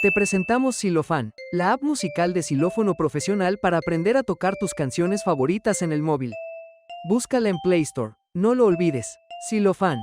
Te presentamos Xilofan, la app musical de xilófono profesional para aprender a tocar tus canciones favoritas en el móvil. Búscala en Play Store, no lo olvides. Xilofan.